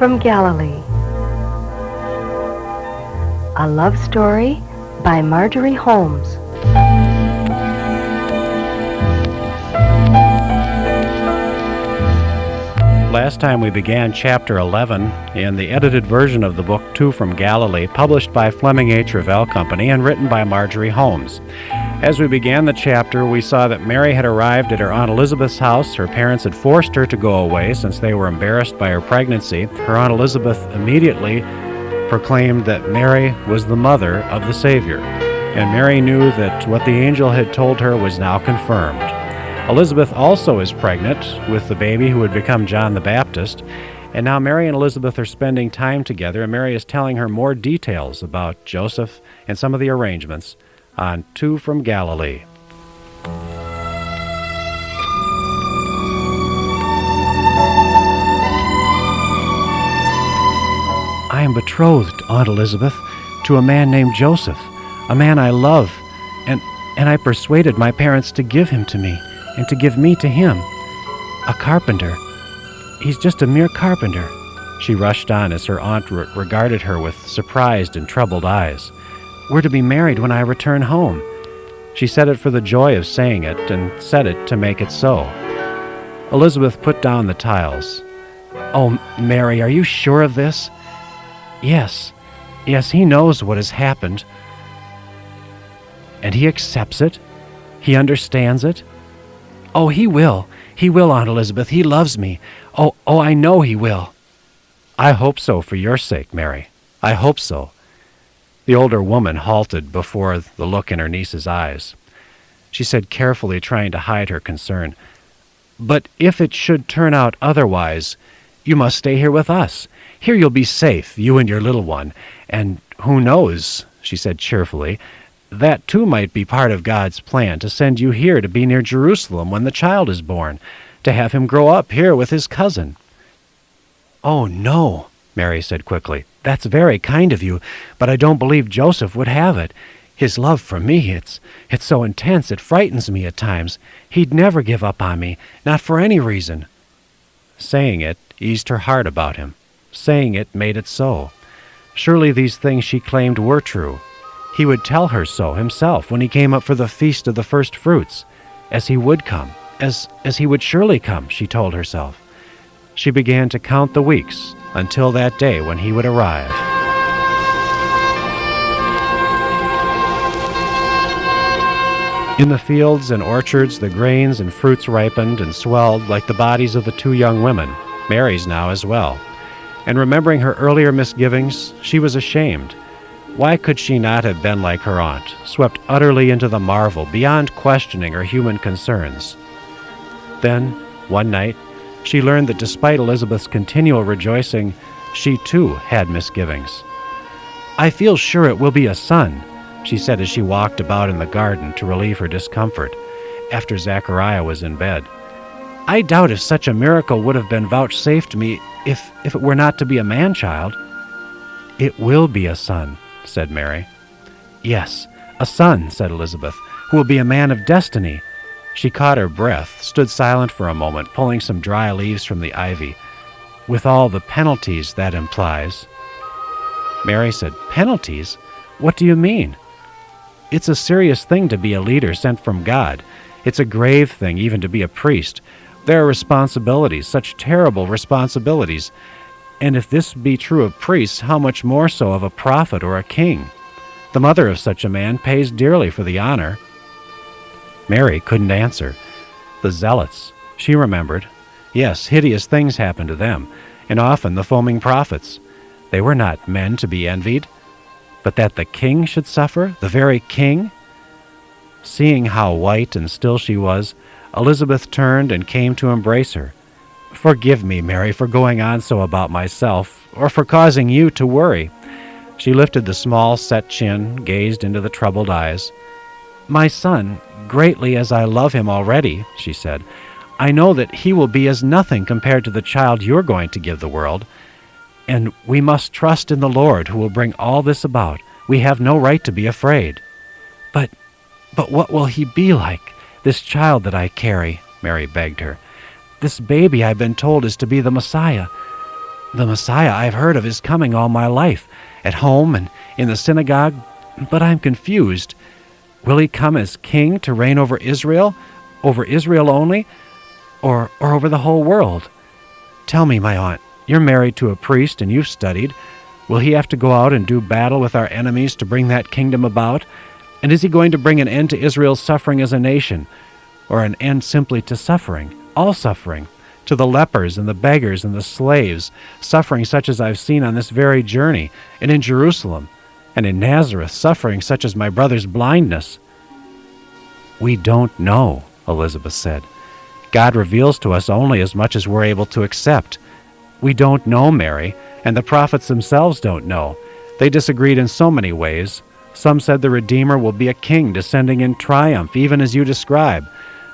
from Galilee. A love story by Marjorie Holmes. Last time we began Chapter 11 in the edited version of the book Two from Galilee, published by Fleming H. Revell Company and written by Marjorie Holmes. As we began the chapter, we saw that Mary had arrived at her Aunt Elizabeth's house. Her parents had forced her to go away since they were embarrassed by her pregnancy. Her Aunt Elizabeth immediately proclaimed that Mary was the mother of the Savior, and Mary knew that what the angel had told her was now confirmed. Elizabeth also is pregnant with the baby who would become John the Baptist, and now Mary and Elizabeth are spending time together, and Mary is telling her more details about Joseph and some of the arrangements on Two from Galilee. I am betrothed, Aunt Elizabeth, to a man named Joseph, a man I love, and I persuaded my parents to give him to me, and to give me to him. A carpenter. He's just a mere carpenter. She rushed on as her aunt regarded her with surprised and troubled eyes. We're to be married when I return home. She said it for the joy of saying it, and said it to make it so. Elizabeth put down the tiles. Oh, Mary, are you sure of this? Yes, he knows what has happened. And he accepts it? He understands it? Oh, he will, Aunt Elizabeth. He loves me. Oh, I know he will. I hope so for your sake, Mary. I hope so. The older woman halted before the look in her niece's eyes. She said carefully, trying to hide her concern, But if it should turn out otherwise, you must stay here with us. Here you'll be safe, you and your little one. And who knows, she said cheerfully, that too might be part of God's plan, to send you here to be near Jerusalem when the child is born, to have him grow up here with his cousin. Oh, no, Mary said quickly. That's very kind of you, but I don't believe Joseph would have it. His love for me, it's so intense it frightens me at times. He'd never give up on me, not for any reason. Saying it eased her heart about him. Saying it made it so. Surely these things she claimed were true. He would tell her so himself when he came up for the feast of the first fruits, as he would come, as he would surely come, she told herself. She began to count the weeks until that day when he would arrive. In the fields and orchards, the grains and fruits ripened and swelled like the bodies of the two young women, Mary's now as well. And remembering her earlier misgivings, she was ashamed. Why could she not have been like her aunt, swept utterly into the marvel, beyond questioning her human concerns? Then, one night, she learned that despite Elizabeth's continual rejoicing, she too had misgivings. I feel sure it will be a son, she said as she walked about in the garden to relieve her discomfort, after Zachariah was in bed. I doubt if such a miracle would have been vouchsafed me if it were not to be a man-child. It will be a son, said Mary. Yes, a son, said Elizabeth, who will be a man of destiny. She caught her breath, stood silent for a moment, pulling some dry leaves from the ivy, with all the penalties that implies. Mary said, Penalties? What do you mean? It's a serious thing to be a leader sent from God. It's a grave thing even to be a priest. There are responsibilities, such terrible responsibilities. And if this be true of priests, how much more so of a prophet or a king? The mother of such a man pays dearly for the honor. Mary couldn't answer. The zealots, she remembered. Yes, hideous things happened to them, and often the foaming prophets. They were not men to be envied. But that the king should suffer, the very king? Seeing how white and still she was, Elizabeth turned and came to embrace her. Forgive me, Mary, for going on so about myself, or for causing you to worry. She lifted the small, set chin, gazed into the troubled eyes. My son, greatly as I love him already, she said, I know that he will be as nothing compared to the child you're going to give the world. And we must trust in the Lord who will bring all this about. We have no right to be afraid. But what will he be like, this child that I carry? Mary begged her. This baby I've been told is to be the Messiah. The Messiah I've heard of is coming all my life, at home and in the synagogue, but I'm confused. Will he come as king to reign over Israel only, or over the whole world? Tell me, my aunt, you're married to a priest and you've studied. Will he have to go out and do battle with our enemies to bring that kingdom about? And is he going to bring an end to Israel's suffering as a nation, or an end simply to suffering, all suffering, to the lepers and the beggars and the slaves, suffering such as I've seen on this very journey, and in Jerusalem, and in Nazareth, suffering such as my brother's blindness? We don't know, Elizabeth said. God reveals to us only as much as we're able to accept. We don't know, Mary, and the prophets themselves don't know. They disagreed in so many ways. Some said the Redeemer will be a king descending in triumph, even as you describe.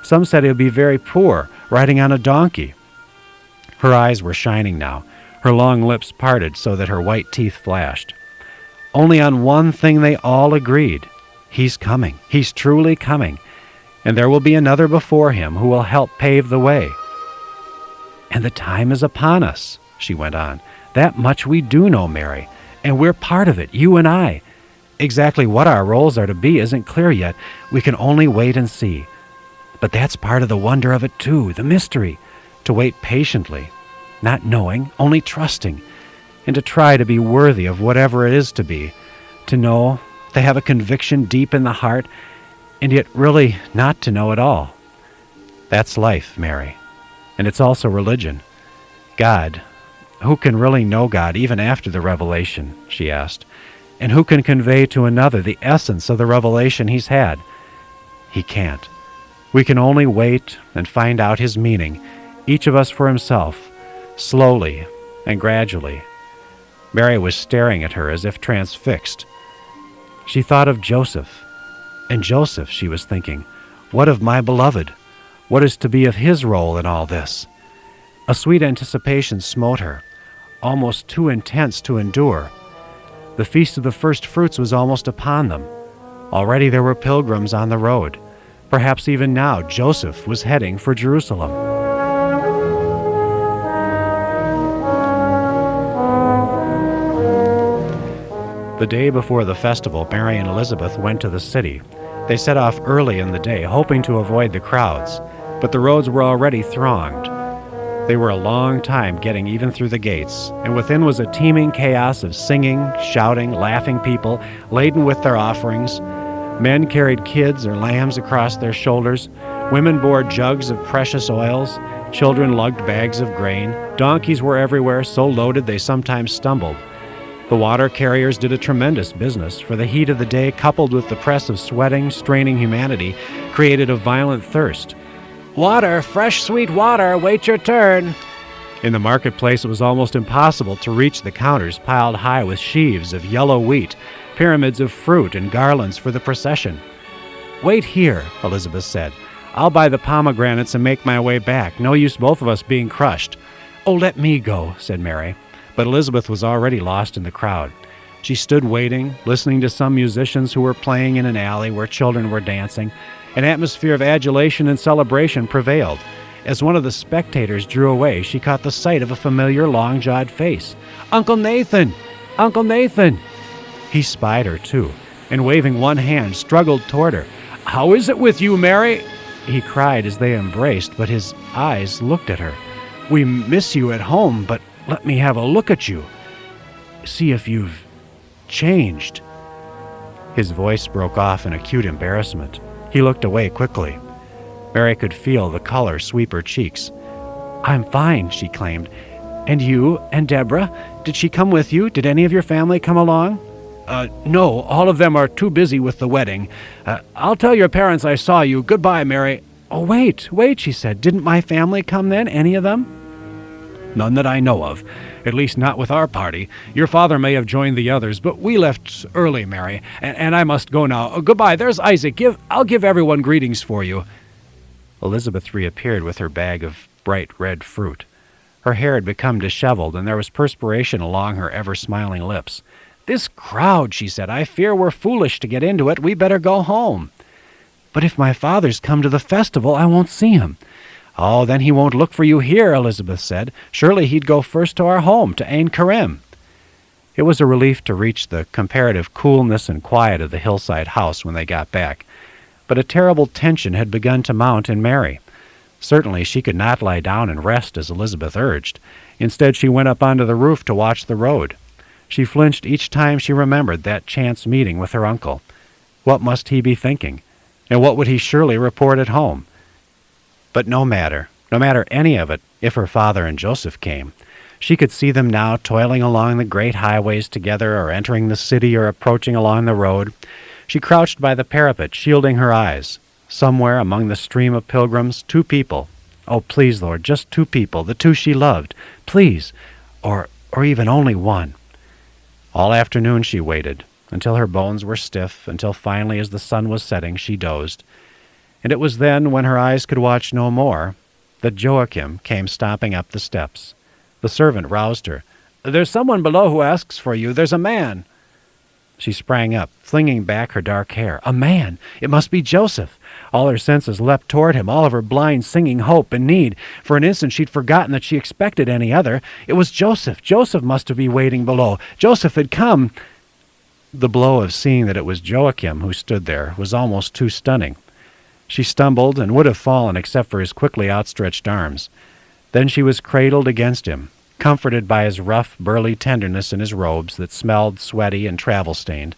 Some said he'll be very poor, riding on a donkey. Her eyes were shining now, her long lips parted so that her white teeth flashed. Only on one thing they all agreed. He's coming. He's truly coming. And there will be another before him who will help pave the way. And the time is upon us, she went on. That much we do know, Mary, and we're part of it, you and I. Exactly what our roles are to be isn't clear yet. We can only wait and see. But that's part of the wonder of it too, the mystery, to wait patiently, not knowing, only trusting, and to try to be worthy of whatever it is to be, to know, to have a conviction deep in the heart, and yet really not to know at all. That's life, Mary, and it's also religion. God, who can really know God even after the revelation, she asked, and who can convey to another the essence of the revelation he's had? He can't. We can only wait and find out his meaning, each of us for himself, slowly and gradually. Mary was staring at her as if transfixed. She thought of Joseph. And Joseph, she was thinking, what of my beloved? What is to be of his role in all this? A sweet anticipation smote her, almost too intense to endure. The Feast of the First Fruits was almost upon them. Already there were pilgrims on the road. Perhaps even now Joseph was heading for Jerusalem. The day before the festival, Mary and Elizabeth went to the city. They set off early in the day, hoping to avoid the crowds, but the roads were already thronged. They were a long time getting even through the gates, and within was a teeming chaos of singing, shouting, laughing people, laden with their offerings. Men carried kids or lambs across their shoulders. Women bore jugs of precious oils. Children lugged bags of grain. Donkeys were everywhere, so loaded they sometimes stumbled. The water carriers did a tremendous business, for the heat of the day, coupled with the press of sweating, straining humanity, created a violent thirst. Water, fresh sweet water, wait your turn. In the marketplace it was almost impossible to reach the counters piled high with sheaves of yellow wheat, pyramids of fruit, and garlands for the procession. Wait here, Elizabeth said. I'll buy the pomegranates and make my way back. No use both of us being crushed. Oh, let me go, said Mary. But Elizabeth was already lost in the crowd. She stood waiting, listening to some musicians who were playing in an alley where children were dancing. An atmosphere of adulation and celebration prevailed. As one of the spectators drew away, she caught the sight of a familiar, long-jawed face. Uncle Nathan! Uncle Nathan! He spied her, too, and waving one hand, struggled toward her. How is it with you, Mary? He cried as they embraced, but his eyes looked at her. We miss you at home, but let me have a look at you. See if you've changed. His voice broke off in acute embarrassment. He looked away quickly. Mary could feel the color sweep her cheeks. I'm fine, she claimed. And you and Deborah? Did she come with you? Did any of your family come along? No, all of them are too busy with the wedding. I'll tell your parents I saw you. Goodbye, Mary. Oh, wait, she said. Didn't my family come then, any of them? None that I know of, at least not with our party. Your father may have joined the others, but we left early, Mary, and I must go now. Goodbye, there's Isaac. I'll give everyone greetings for you. Elizabeth reappeared with her bag of bright red fruit. Her hair had become disheveled, and there was perspiration along her ever-smiling lips. This crowd, she said, I fear we're foolish to get into it. We better go home. But if my father's come to the festival, I won't see him. "Oh, then he won't look for you here," Elizabeth said. "Surely he'd go first to our home, to Ain Karim." It was a relief to reach the comparative coolness and quiet of the hillside house when they got back, but a terrible tension had begun to mount in Mary. Certainly she could not lie down and rest as Elizabeth urged. Instead, she went up onto the roof to watch the road. She flinched each time she remembered that chance meeting with her uncle. What must he be thinking? And what would he surely report at home? But no matter any of it, if her father and Joseph came. She could see them now toiling along the great highways together, or entering the city, or approaching along the road. She crouched by the parapet, shielding her eyes. Somewhere among the stream of pilgrims, 2 people. Oh, please, Lord, just 2 people, the 2 she loved. Please, or even only 1. All afternoon she waited, until her bones were stiff, until finally, as the sun was setting, she dozed. And it was then, when her eyes could watch no more, that Joachim came stomping up the steps. The servant roused her. "There's someone below who asks for you. There's a man." She sprang up, flinging back her dark hair. A man! It must be Joseph! All her senses leapt toward him, all of her blind, singing hope and need. For an instant she'd forgotten that she expected any other. It was Joseph! Joseph must be waiting below! Joseph had come! The blow of seeing that it was Joachim who stood there was almost too stunning. She stumbled and would have fallen except for his quickly outstretched arms. Then she was cradled against him, comforted by his rough, burly tenderness in his robes that smelled sweaty and travel-stained.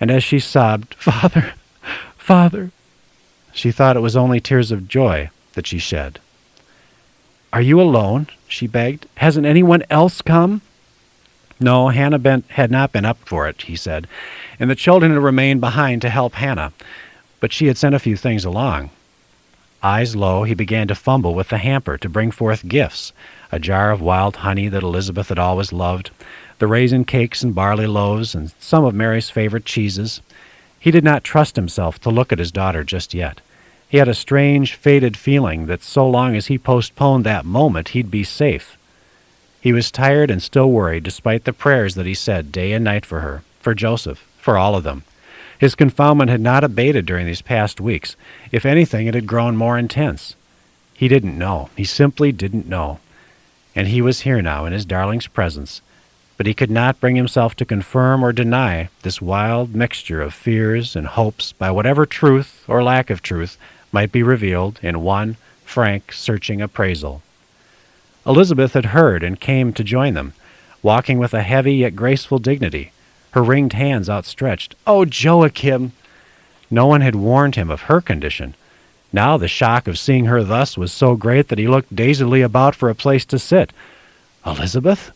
And as she sobbed, "Father, Father," she thought it was only tears of joy that she shed. "Are you alone?" she begged. "Hasn't anyone else come?" No, Hannah had not been up for it, he said, and the children had remained behind to help Hannah, but she had sent a few things along. Eyes low, he began to fumble with the hamper to bring forth gifts, a jar of wild honey that Elizabeth had always loved, the raisin cakes and barley loaves, and some of Mary's favorite cheeses. He did not trust himself to look at his daughter just yet. He had a strange, fated feeling that so long as he postponed that moment, he'd be safe. He was tired and still worried, despite the prayers that he said day and night for her, for Joseph, for all of them. His confoundment had not abated during these past weeks. If anything, it had grown more intense. He didn't know. He simply didn't know. And he was here now in his darling's presence, but he could not bring himself to confirm or deny this wild mixture of fears and hopes by whatever truth or lack of truth might be revealed in one frank, searching appraisal. Elizabeth had heard and came to join them, walking with a heavy yet graceful dignity, her ringed hands outstretched. "Oh, Joachim!" No one had warned him of her condition. Now the shock of seeing her thus was so great that he looked dazedly about for a place to sit. "Elizabeth?"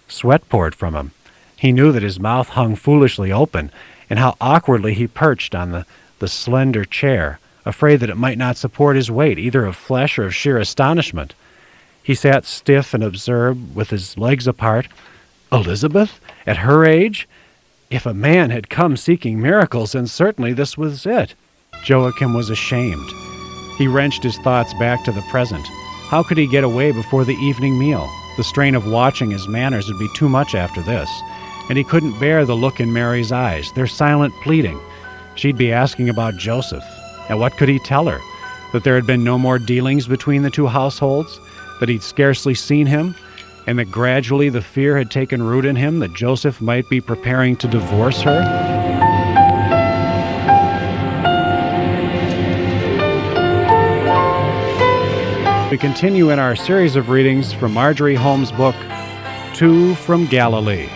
Sweat poured from him. He knew that his mouth hung foolishly open, and how awkwardly he perched on the slender chair, afraid that it might not support his weight, either of flesh or of sheer astonishment. He sat stiff and absurd, with his legs apart. Elizabeth? At her age? If a man had come seeking miracles, then certainly this was it. Joachim was ashamed. He wrenched his thoughts back to the present. How could he get away before the evening meal? The strain of watching his manners would be too much after this. And he couldn't bear the look in Mary's eyes, their silent pleading. She'd be asking about Joseph. And what could he tell her? That there had been no more dealings between the 2 households? That he'd scarcely seen him? And that gradually the fear had taken root in him that Joseph might be preparing to divorce her? We continue in our series of readings from Marjorie Holmes' book, 2 from Galilee.